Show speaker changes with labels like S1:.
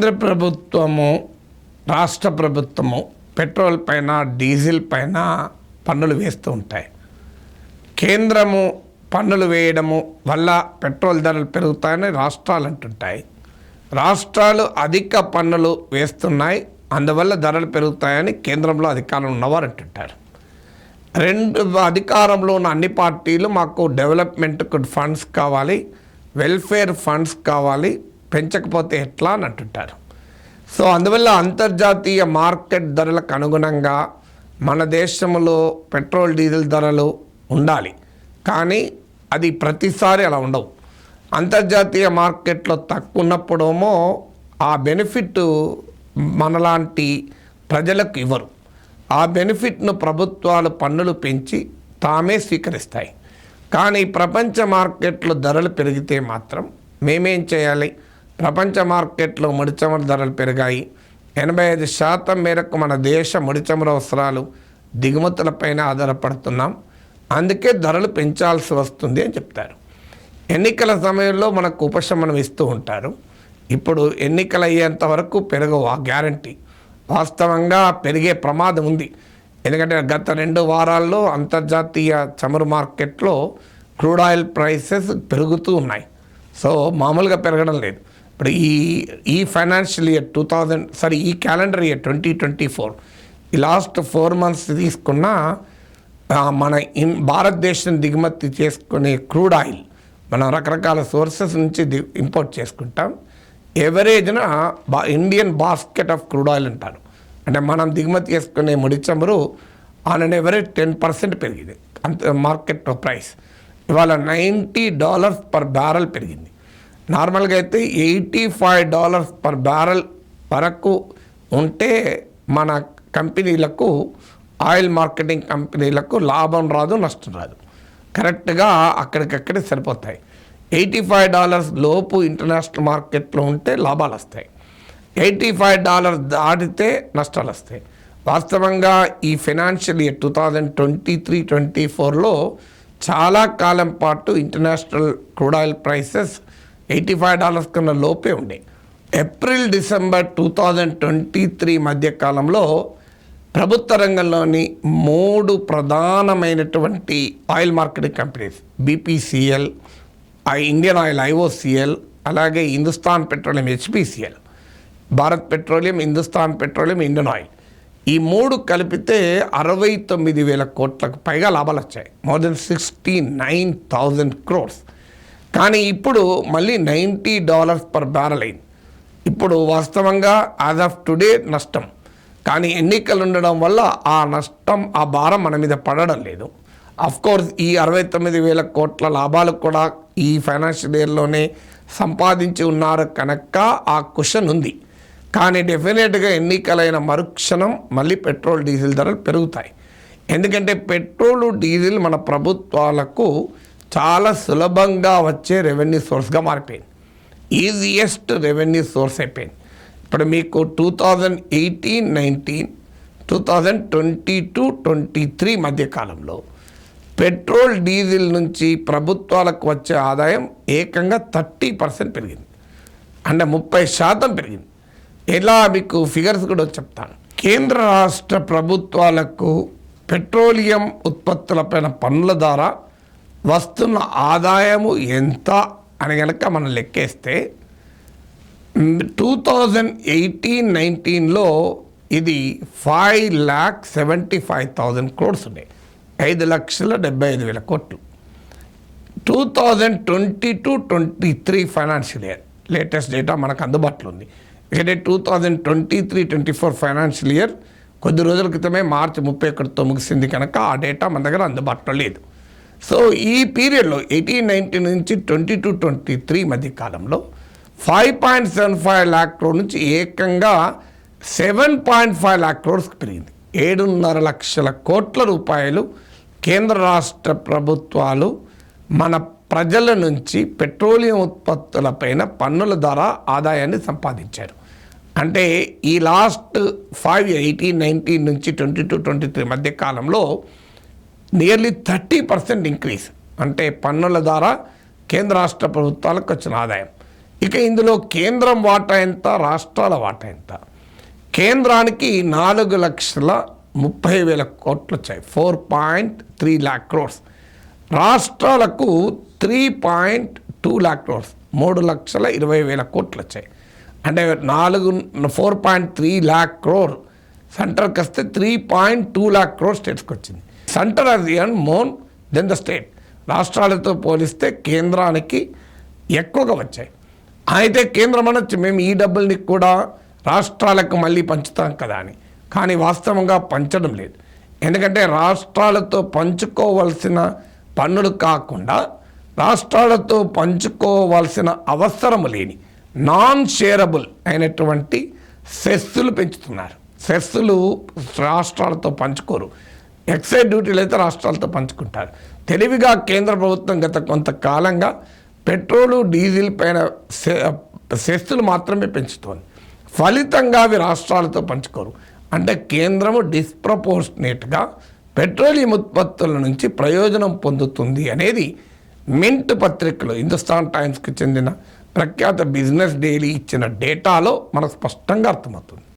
S1: కేంద్ర ప్రభుత్వము రాష్ట్ర ప్రభుత్వము పెట్రోల్ పైన డీజిల్ పైన పన్నులు వేస్తూ ఉంటాయి. కేంద్రము పన్నులు వేయడము వల్ల పెట్రోల్ ధరలు పెరుగుతాయని రాష్ట్రాలు అంటుంటాయి. రాష్ట్రాలు అధిక పన్నులు వేస్తున్నాయి, అందువల్ల ధరలు పెరుగుతాయని కేంద్రంలో అధికారంలో ఉన్నవారు అంటుంటారు. అధికారంలో ఉన్న అన్ని పార్టీలు మాకు డెవలప్మెంట్కు ఫండ్స్ కావాలి, వెల్ఫేర్ ఫండ్స్ కావాలి, పెంచకపోతే ఎట్లా అని అంటుంటారు. సో అందువల్ల అంతర్జాతీయ మార్కెట్ ధరలకు అనుగుణంగా మన దేశంలో పెట్రోల్ డీజిల్ ధరలు ఉండాలి, కానీ అది ప్రతిసారి అలా ఉండవు. అంతర్జాతీయ మార్కెట్లో తక్కువ ఉన్నప్పుడేమో ఆ బెనిఫిట్ మనలాంటి ప్రజలకు ఇవ్వరు. ఆ బెనిఫిట్ను ప్రభుత్వాలు పన్నులు పెంచి తామే స్వీకరిస్తాయి. కానీ ప్రపంచ మార్కెట్లో ధరలు పెరిగితే మాత్రం మేమేం చేయాలి? ప్రపంచ మార్కెట్లో ముడిచమురు ధరలు పెరిగాయి. 85% మేరకు మన దేశ ముడిచమురు అవసరాలు దిగుమతులపైన ఆధారపడుతున్నాం, అందుకే ధరలు పెంచాల్సి వస్తుంది అని చెప్తారు. ఎన్నికల సమయంలో మనకు ఉపశమనం ఇస్తూ ఉంటారు. ఇప్పుడు ఎన్నికలు అయ్యేంత వరకు పెరగవు, ఆ గ్యారంటీ. వాస్తవంగా పెరిగే ప్రమాదం ఉంది. ఎందుకంటే గత 2 వారాల్లో అంతర్జాతీయ చమురు మార్కెట్లో క్రూడ్ ఆయిల్ ప్రైసెస్ పెరుగుతూ ఉన్నాయి. సో మామూలుగా పెరగడం లేదు. ఇప్పుడు ఈ ఫైనాన్షియల్ ఇయర్ ఈ క్యాలెండర్ ఇయర్ 2024 ఈ లాస్ట్ 4 months తీసుకున్న మన భారతదేశం దిగుమతి చేసుకునే క్రూడ్ ఆయిల్ మనం రకరకాల సోర్సెస్ నుంచి ఇంపోర్ట్ చేసుకుంటాం. ఎవరేజ్న Indian basket of crude oil అంటారు. అంటే మనం దిగుమతి చేసుకునే ముడి చమురు ఆన్ అన్ ఎవరేజ్ 10% పెరిగింది. అంత మార్కెట్ ప్రైస్ ఇవాళ $90 per barrel పెరిగింది. నార్మల్గా అయితే $85 per barrel వరకు ఉంటే మన కంపెనీలకు, ఆయిల్ మార్కెటింగ్ కంపెనీలకు లాభం రాదు, నష్టం రాదు. కరెక్ట్గా అక్కడికక్కడే సరిపోతాయి. $85 లోపు ఇంటర్నేషనల్ మార్కెట్లో ఉంటే లాభాలు వస్తాయి, $85 దాటితే నష్టాలు వస్తాయి. వాస్తవంగా ఈ ఫైనాన్షియల్ ఇయర్ 2023-24లో చాలా కాలం పాటు ఇంటర్నేషనల్ క్రూడ్ ఆయిల్ ప్రైసెస్ $85 కన్నా లోపే ఉండే. ఏప్రిల్-డిసెంబర్ 2023 మధ్య కాలంలో ప్రభుత్వ రంగంలోని 3 ప్రధానమైనటువంటి oil marketing companies BPCL, Indian oil IOCL, అలాగే Hindustan petroleum HPCL, Bharat petroleum, Hindustan petroleum, Indian oil, ఈ 3 కలిపితే 69,000 కోట్లకు పైగా లాభాలు వచ్చాయి. More than 69,000 crores. కానీ ఇప్పుడు మళ్ళీ $90 per barrel అయింది. ఇప్పుడు వాస్తవంగా యాజ్ ఆఫ్ టుడే నష్టం. కానీ ఎన్నికలు ఉండడం వల్ల ఆ నష్టం, ఆ భారం మన మీద పడడం లేదు. అఫ్కోర్స్ ఈ 69,000 కోట్ల లాభాలు కూడా ఈ ఫైనాన్షియల్ ఇయర్లోనే సంపాదించి ఉన్నారు కనుక ఆ కుషన్ ఉంది. కానీ డెఫినెట్గా ఎన్నికలైన మరుక్షణం మళ్ళీ పెట్రోల్ డీజిల్ ధరలు పెరుగుతాయి. ఎందుకంటే పెట్రోలు డీజిల్ మన ప్రభుత్వాలకు చాలా సులభంగా వచ్చే రెవెన్యూ సోర్స్గా మారిపోయింది. ఈజియెస్ట్ రెవెన్యూ సోర్స్ అయిపోయింది. ఇప్పుడు మీకు 2018-19, 2022-23 మధ్య కాలంలో పెట్రోల్ డీజిల్ నుంచి ప్రభుత్వాలకు వచ్చే ఆదాయం ఏకంగా 30% పెరిగింది. అంటే 30% పెరిగింది. ఎలా మీకు ఫిగర్స్ కూడా చెప్తాను. కేంద్ర రాష్ట్ర ప్రభుత్వాలకు పెట్రోలియం ఉత్పత్తులపైన పన్నుల ద్వారా వస్తున్న ఆదాయము ఎంత అని కనుక మనం లెక్కేస్తే 2018-19లో ఇది 5,75,000 crores ఉన్నాయి, 5,75,000 కోట్లు. 2022-23 ఫైనాన్షియల్ ఇయర్ లేటెస్ట్ డేటా మనకు అందుబాటులో ఉంది. ఎందుకంటే 2023-24 ఫైనాన్షియల్ ఇయర్ కొద్ది రోజుల క్రితమే మార్చి 31తో ముగిసింది కనుక ఆ డేటా మన దగ్గర అందుబాటులో లేదు. సో ఈ పీరియడ్లో 18-19 నుంచి 22-23 మధ్య కాలంలో 5.75 lakh crore నుంచి ఏకంగా 7.5 lakh crores పెరిగింది. 7.5 లక్షల కోట్ల రూపాయలు కేంద్ర రాష్ట్ర ప్రభుత్వాలు మన ప్రజల నుంచి పెట్రోలియం ఉత్పత్తులపైన పన్నుల ద్వారా ఆదాయాన్ని సంపాదించారు. అంటే ఈ లాస్ట్ 18-19 నుంచి 22-23 మధ్య కాలంలో నియర్లీ 30% ఇంక్రీజ్. అంటే పన్నుల ద్వారా కేంద్ర రాష్ట్ర ప్రభుత్వాలకు వచ్చిన ఆదాయం. ఇక ఇందులో కేంద్రం వాటా ఎంత, రాష్ట్రాల వాటా ఎంత? కేంద్రానికి 4,30,000 కోట్లు వచ్చాయి, 4.3 lakh crores. రాష్ట్రాలకు 3.2 lakh crores, 3,20,000 కోట్లు వచ్చాయి. అంటే 4.3 lakh crore సెంటర్కి వస్తే 3.2 lakh crore స్టేట్స్కి వచ్చింది. Centre has earn more than the state. రాష్ట్రాలతో పోలిస్తే కేంద్రానికి ఎక్కువగా వచ్చాయి. అయితే కేంద్రం అనొచ్చు మేము ఈ డబ్బుల్ని కూడా రాష్ట్రాలకు మళ్ళీ పంచుతాం కదా అని, కానీ వాస్తవంగా పంచడం లేదు. ఎందుకంటే రాష్ట్రాలతో పంచుకోవాల్సిన పన్నులు కాకుండా రాష్ట్రాలతో పంచుకోవాల్సిన అవసరం లేని నాన్ షేరబుల్ అయినటువంటి సెస్సులు పెంచుతున్నారు. సెస్సులు రాష్ట్రాలతో పంచుకోరు, ఎక్సైజ్ డ్యూటీలు అయితే రాష్ట్రాలతో పంచుకుంటారు. తెలివిగా కేంద్ర ప్రభుత్వం గత కొంతకాలంగా పెట్రోలు డీజిల్ పైన సెస్సులు మాత్రమే పెంచుతోంది. ఫలితంగా అవి రాష్ట్రాలతో పంచుకోరు. అంటే కేంద్రము డిస్ప్రపోర్షనేట్గా పెట్రోలియం ఉత్పత్తుల నుంచి ప్రయోజనం పొందుతుంది అనేది మింట్ పత్రికలో హిందుస్థాన్ టైమ్స్కి చెందిన ప్రఖ్యాత బిజినెస్ డైలీ ఇచ్చిన డేటాలో మనకు స్పష్టంగా అర్థమవుతుంది.